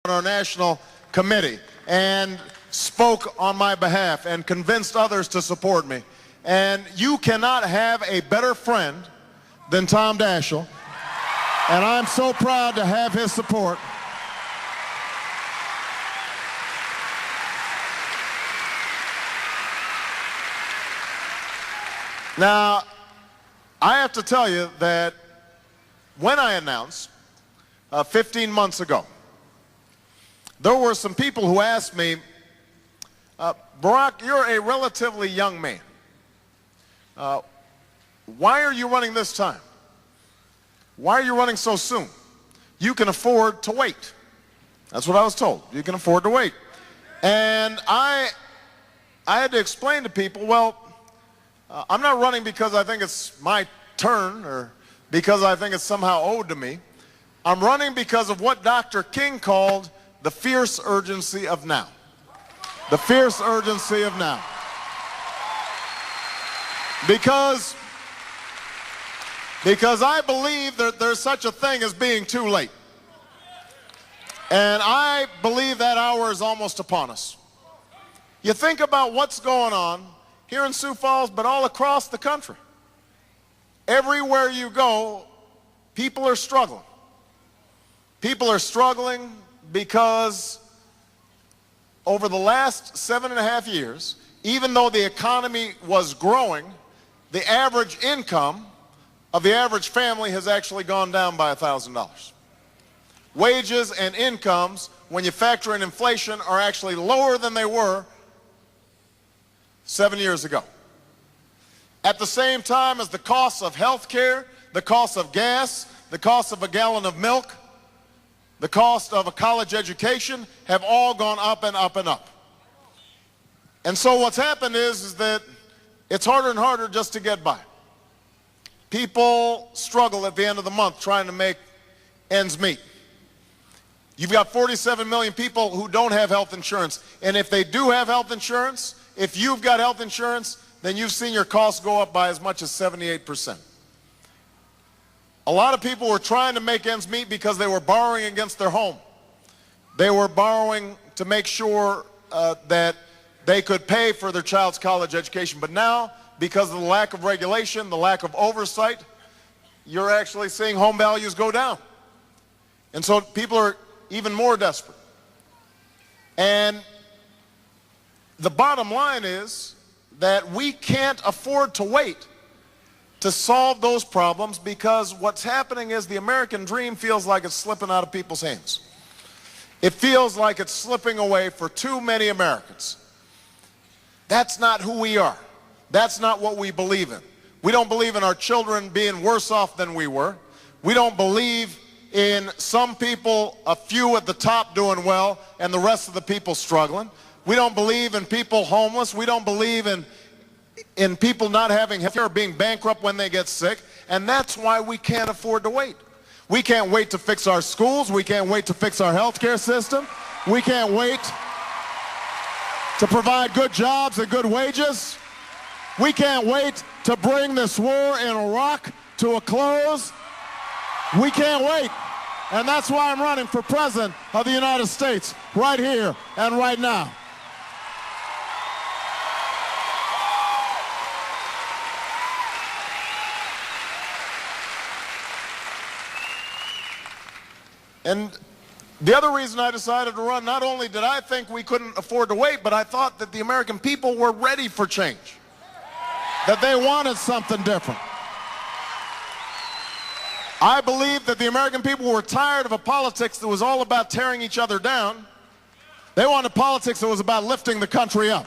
on our national committee and spoke on my behalf and convinced others to support me. And you cannot have a better friend than Tom Daschle, and I'm so proud to have his support. Now, I have to tell you that when I announced 15 months ago, there were some people who asked me, Barack, you're a relatively young man. Why are you running this time? Why are you running so soon? You can afford to wait. That's what I was told. You can afford to wait. And I had to explain to people, well, I'm not running because I think it's my turn or because I think it's somehow owed to me. I'm running because of what Dr. King called the fierce urgency of now. The fierce urgency of now. Because I believe that there's such a thing as being too late. And I believe that hour is almost upon us. You think about what's going on here in Sioux Falls, but all across the country. Everywhere you go, people are struggling. People are struggling because over the last 7.5 years, even though the economy was growing, the average income of the average family has actually gone down by $1,000. Wages and incomes, when you factor in inflation, are actually lower than they were 7 years ago. At the same time as the costs of health care, the cost of gas, the cost of a gallon of milk, the cost of a college education have all gone up and up and up. And so what's happened is that it's harder and harder just to get by. People struggle at the end of the month trying to make ends meet. You've got 47 million people who don't have health insurance. And if they do have health insurance, if you've got health insurance, then you've seen your costs go up by as much as 78%. A lot of people were trying to make ends meet because they were borrowing against their home. They were borrowing to make sure that they could pay for their child's college education. But now, because of the lack of regulation, the lack of oversight, you're actually seeing home values go down. And so people are even more desperate. And the bottom line is that we can't afford to wait to solve those problems, because what's happening is the American dream feels like it's slipping out of people's hands. It feels like it's slipping away for too many Americans. That's not who we are. That's not what we believe in. We don't believe in our children being worse off than we were. We don't believe in some people, a few at the top doing well and the rest of the people struggling. We don't believe in people homeless. We don't believe in people not having health care or being bankrupt when they get sick. And that's why we can't afford to wait. We can't wait to fix our schools. We can't wait to fix our health care system. We can't wait to provide good jobs and good wages. We can't wait to bring this war in Iraq to a close. We can't wait. And that's why I'm running for President of the United States right here and right now. And the other reason I decided to run, not only did I think we couldn't afford to wait, but I thought that the American people were ready for change, that they wanted something different. I believe that the American people were tired of a politics that was all about tearing each other down. They wanted politics that was about lifting the country up.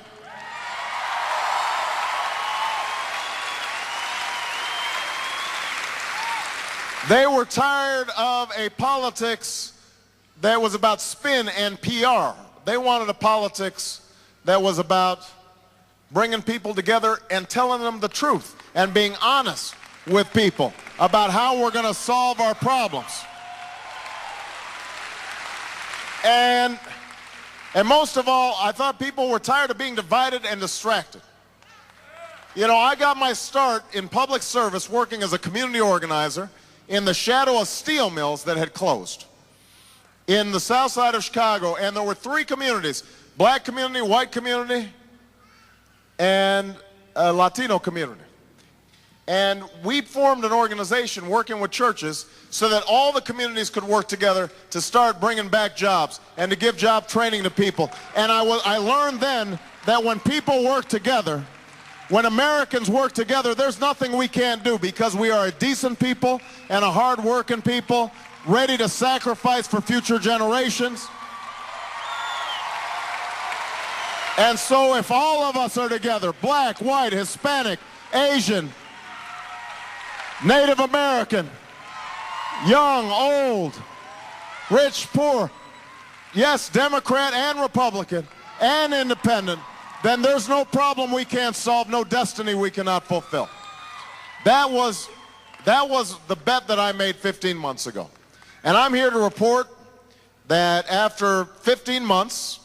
They were tired of a politics that was about spin and PR. They wanted a politics that was about bringing people together and telling them the truth and being honest with people about how we're going to solve our problems. And most of all, I thought people were tired of being divided and distracted. You know, I got my start in public service working as a community organizer in the shadow of steel mills that had closed. in the south side of Chicago, and there were 3 communities: black community, white community, and a Latino community. And we formed an organization working with churches so that all the communities could work together to start bringing back jobs and to give job training to people. And I learned then that when people work together, when Americans work together, there's nothing we can't do, because we are a decent people and a hard-working people, ready to sacrifice for future generations. And so if all of us are together, black, white, Hispanic, Asian, Native American, young, old, rich, poor, yes, Democrat and Republican and independent, then there's no problem we can't solve, no destiny we cannot fulfill. That was the bet that I made 15 months ago. And I'm here to report that after 15 months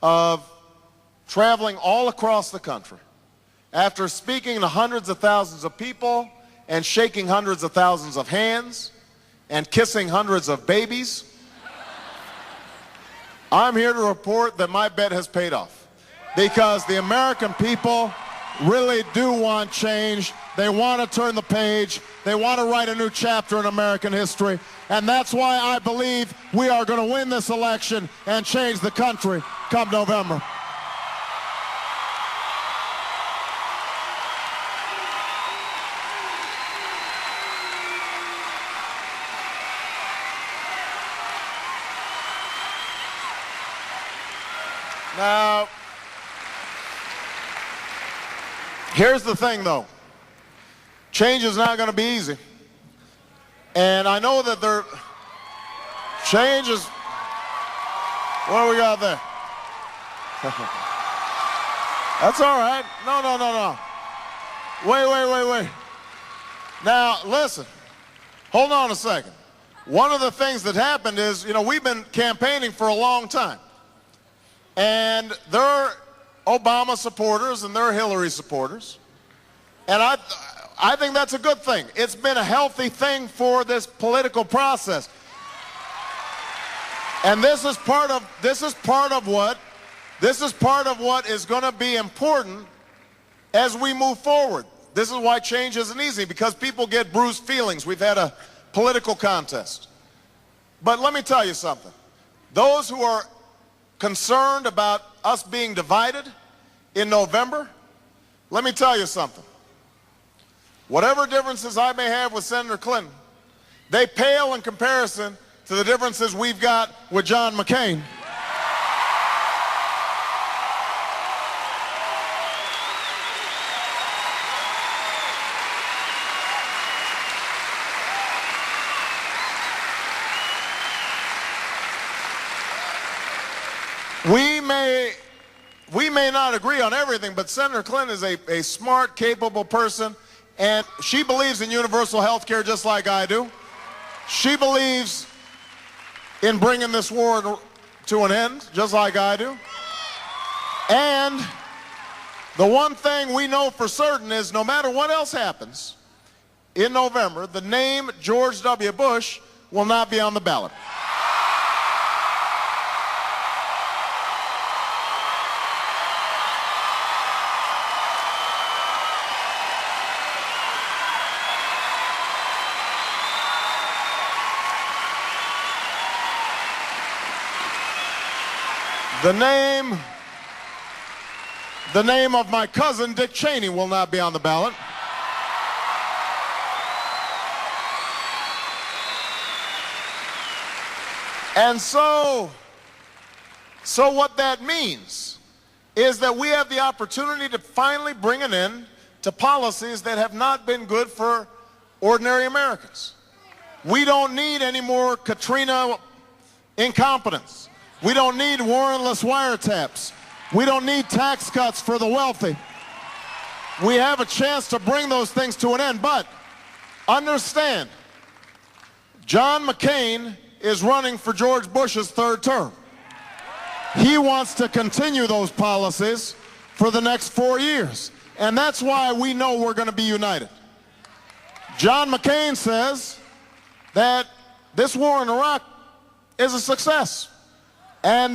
of traveling all across the country, after speaking to hundreds of thousands of people and shaking hundreds of thousands of hands and kissing hundreds of babies, I'm here to report that my bet has paid off. Because the American people really do want change. They want to turn the page. They want to write a new chapter in American history. And that's why I believe we are going to win this election and change the country come November. Now, here's the thing, though. Change is not going to be easy. And I know that change is, what do we got there? That's all right. No. Wait. Now, listen. Hold on a second. One of the things that happened is, we've been campaigning for a long time. And there are Obama supporters and there are Hillary supporters. And I think that's a good thing. It's been a healthy thing for this political process. And this is part of what is going to be important as we move forward. This is why change isn't easy, because people get bruised feelings. We've had a political contest. But let me tell you something. Those who are concerned about us being divided in November, let me tell you something. Whatever differences I may have with Senator Clinton, they pale in comparison to the differences we've got with John McCain. We may not agree on everything, but Senator Clinton is a smart, capable person, and she believes in universal health care just like I do. She believes in bringing this war to an end just like I do. And the one thing we know for certain is no matter what else happens in November, the name George W. Bush will not be on the ballot. The name of my cousin, Dick Cheney, will not be on the ballot. And so what that means is that we have the opportunity to finally bring an end to policies that have not been good for ordinary Americans. We don't need any more Katrina incompetence. We don't need warrantless wiretaps. We don't need tax cuts for the wealthy. We have a chance to bring those things to an end, but understand, John McCain is running for George Bush's third term. He wants to continue those policies for the next 4 years, and that's why we know we're going to be united. John McCain says that this war in Iraq is a success. And